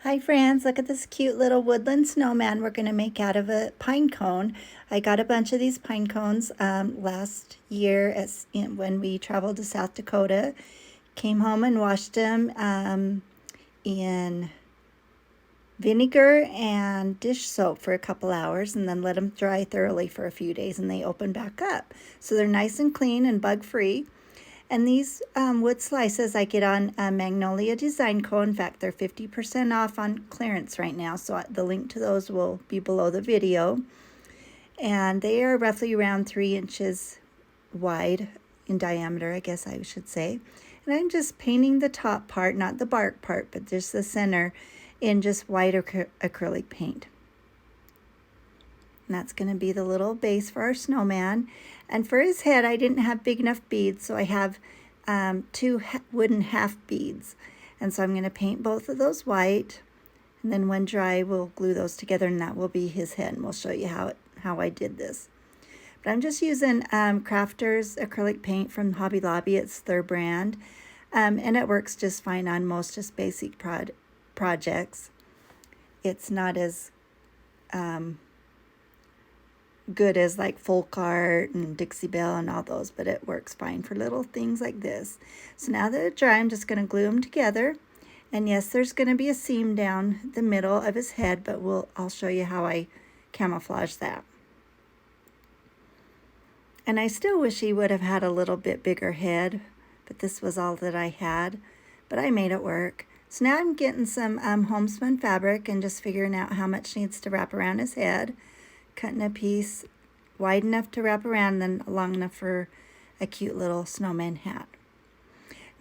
Hi friends, look at this cute little woodland snowman we're going to make out of a pine cone. I got a bunch of these pine cones last year when we traveled to South Dakota. Came home and washed them in vinegar and dish soap for a couple hours and then let them dry thoroughly for a few days, and they open back up. So they're nice and clean and bug-free. And these wood slices I get on Magnolia Design Co. In fact, they're 50% off on clearance right now, so the link to those will be below the video. And they are roughly around 3 inches wide in diameter, I guess I should say. And I'm just painting the top part, not the bark part, but just the center, in just white acrylic paint. And that's going to be the little base for our snowman. And for his head, I didn't have big enough beads, so I have 2 wooden half beads. And so I'm going to paint both of those white, and then when dry, we'll glue those together, and that will be his head. And we'll show you how I did this. But I'm just using Crafters acrylic paint from Hobby Lobby. It's their brand, and it works just fine on most just basic projects. It's not as good as like folk art and Dixie Belle and all those, but it works fine for little things like this. So now that it's dry, I'm just going to glue them together. And yes, there's going to be a seam down the middle of his head, but I'll show you how I camouflage that. And I still wish he would have had a little bit bigger head, but this was all that I had, but I made it work. So now I'm getting some homespun fabric and just figuring out how much needs to wrap around his head. Cutting a piece wide enough to wrap around, then long enough for a cute little snowman hat.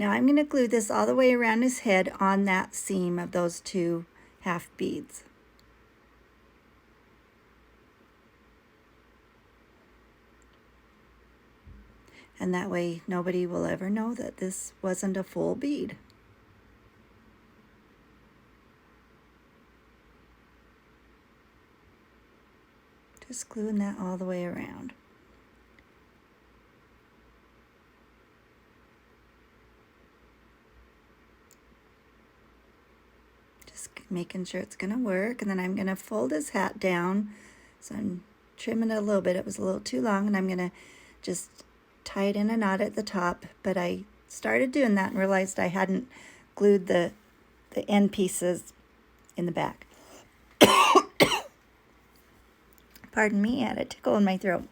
Now I'm going to glue this all the way around his head on that seam of those 2 half beads. And that way nobody will ever know that this wasn't a full bead. Just gluing that all the way around. Just making sure it's going to work. And then I'm going to fold his hat down. So I'm trimming it a little bit. It was a little too long, and I'm going to just tie it in a knot at the top. But I started doing that and realized I hadn't glued the end pieces in the back. Pardon me, I had a tickle in my throat.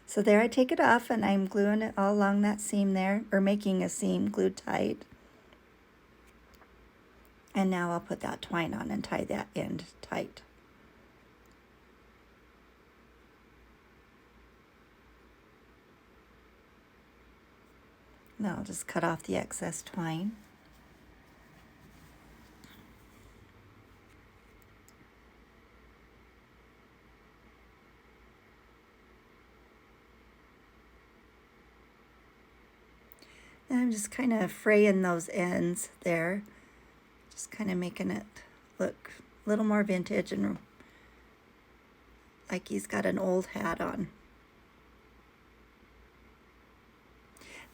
So there I take it off, and I'm gluing it all along that seam there, or making a seam glued tight. And now I'll put that twine on and tie that end tight. Now I'll just cut off the excess twine. And I'm just kind of fraying those ends there, just kind of making it look a little more vintage and like he's got an old hat on.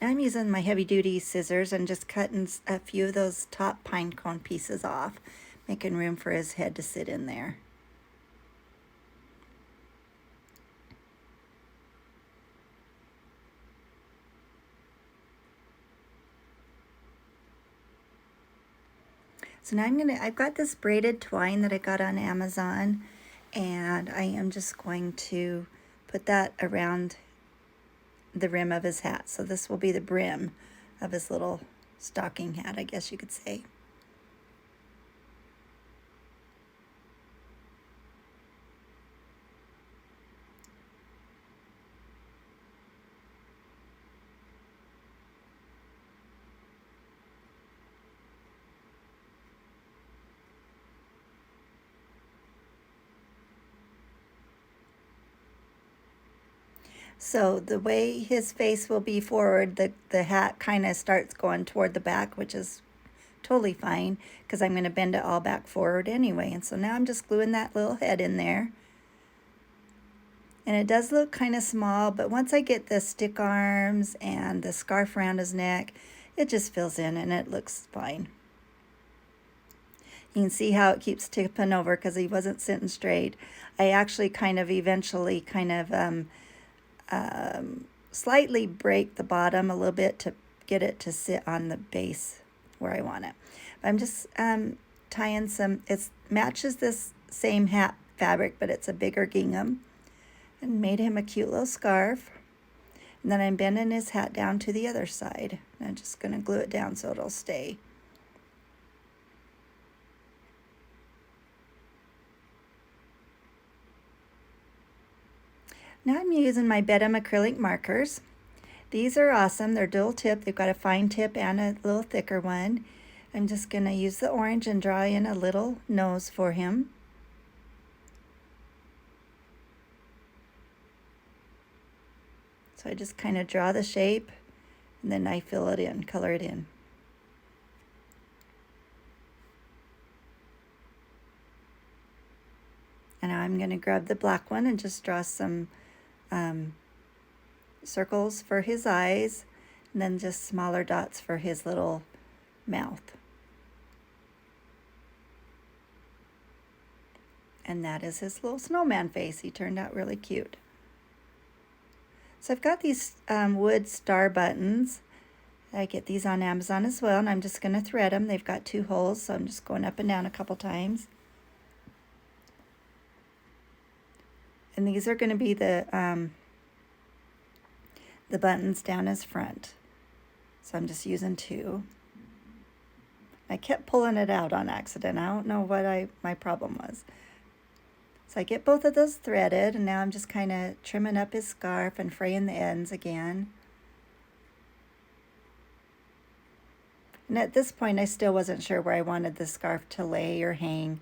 Now I'm using my heavy-duty scissors and just cutting a few of those top pine cone pieces off, making room for his head to sit in there. So now I've got this braided twine that I got on Amazon, and I am just going to put that around the rim of his hat. So this will be the brim of his little stocking hat, I guess you could say. So the way his face will be forward, the hat kind of starts going toward the back, which is totally fine because I'm going to bend it all back forward anyway. And so now I'm just gluing that little head in there. And it does look kind of small, but once I get the stick arms and the scarf around his neck, it just fills in and it looks fine. You can see how it keeps tipping over because he wasn't sitting straight. I actually kind of eventually slightly break the bottom a little bit to get it to sit on the base where I want it. But I'm just tying some, it matches this same hat fabric, but it's a bigger gingham, and made him a cute little scarf. And then I'm bending his hat down to the other side. I'm just going to glue it down so it'll stay. Now I'm using my Bedham acrylic markers. These are awesome. They're dual tip. They've got a fine tip and a little thicker one. I'm just going to use the orange and draw in a little nose for him. So I just kind of draw the shape and then I fill it in, color it in. And now I'm going to grab the black one and just draw some circles for his eyes, and then just smaller dots for his little mouth. And that is his little snowman face. He turned out really cute. So I've got these wood star buttons. I get these on Amazon as well, and I'm just going to thread them. They've got 2 holes, so I'm just going up and down a couple times. And these are going to be the buttons down his front. So I'm just using 2. I kept pulling it out on accident. I don't know what my problem was. So I get both of those threaded, and now I'm just kind of trimming up his scarf and fraying the ends again. And at this point, I still wasn't sure where I wanted the scarf to lay or hang.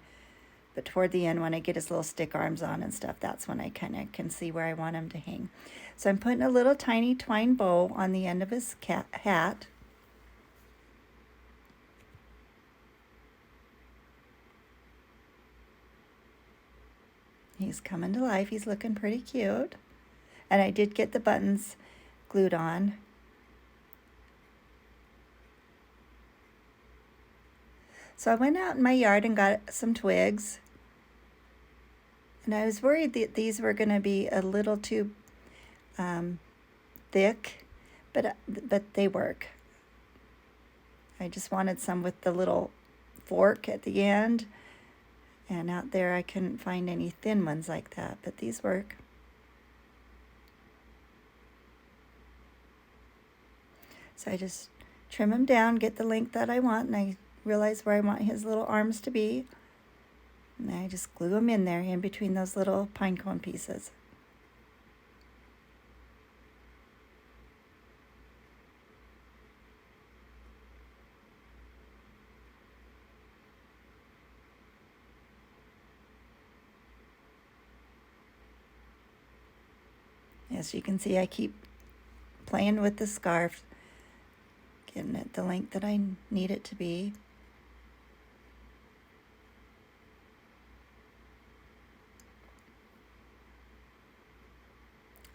But toward the end, when I get his little stick arms on and stuff, that's when I kind of can see where I want him to hang. So I'm putting a little tiny twine bow on the end of his hat. He's coming to life. He's looking pretty cute. And I did get the buttons glued on. So I went out in my yard and got some twigs. And I was worried that these were going to be a little too thick, but they work. I just wanted some with the little fork at the end. And out there I couldn't find any thin ones like that, but these work. So I just trim them down, get the length that I want, and I realize where I want his little arms to be. And I just glue them in there in between those little pine cone pieces. As you can see, I keep playing with the scarf, getting it the length that I need it to be.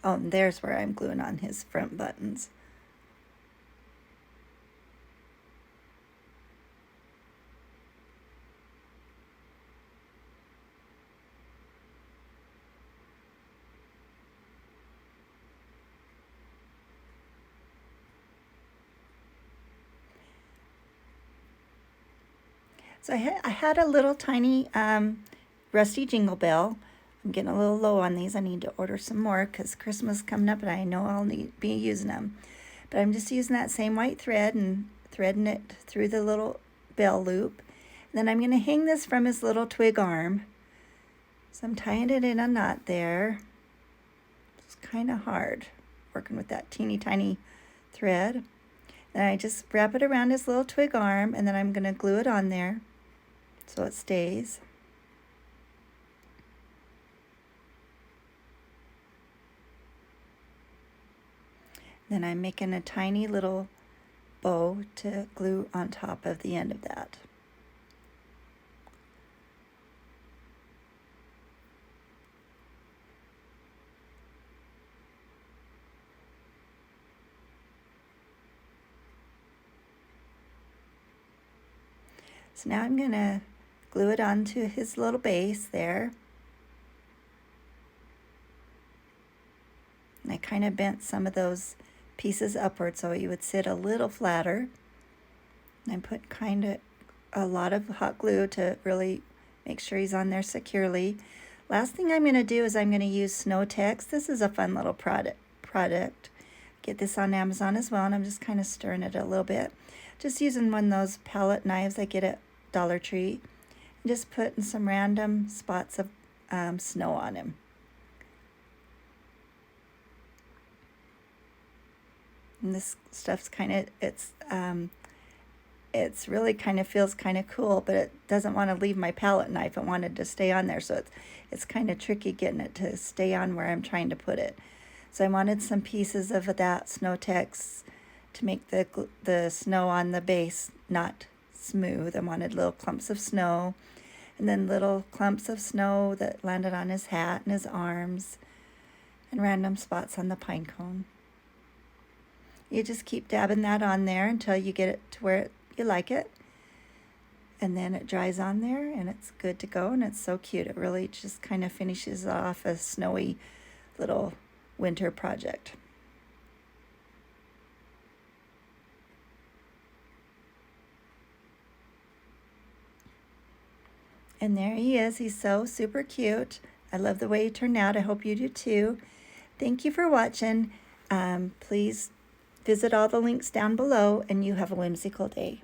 Oh, and there's where I'm gluing on his front buttons. So I had a little tiny rusty jingle bell. I'm getting a little low on these. I need to order some more because Christmas is coming up and I know I'll be using them. But I'm just using that same white thread and threading it through the little bell loop. And then I'm going to hang this from his little twig arm. So I'm tying it in a knot there. It's kind of hard working with that teeny tiny thread. Then I just wrap it around his little twig arm, and then I'm going to glue it on there so it stays. Then I'm making a tiny little bow to glue on top of the end of that. So now I'm going to glue it onto his little base there. And I kind of bent some of those pieces upward so he would sit a little flatter. And I put kind of a lot of hot glue to really make sure he's on there securely. Last thing I'm going to do is I'm going to use Snow Tex. This is a fun little product. Get this on Amazon as well, and I'm just kind of stirring it a little bit. Just using one of those palette knives I get at Dollar Tree. And just putting some random spots of snow on him. And this stuff's kind of, it's really kind of feels kind of cool, but it doesn't want to leave my palette knife. It wanted to stay on there, so it's kind of tricky getting it to stay on where I'm trying to put it. So I wanted some pieces of that Snow Tex to make the snow on the base not smooth. I wanted little clumps of snow, and then little clumps of snow that landed on his hat and his arms, and random spots on the pine cone. You just keep dabbing that on there until you get it to where you like it. And then it dries on there and it's good to go, and it's so cute. It really just kind of finishes off a snowy little winter project. And there he is. He's so super cute. I love the way he turned out. I hope you do too. Thank you for watching. Please visit all the links down below, and you have a whimsical day.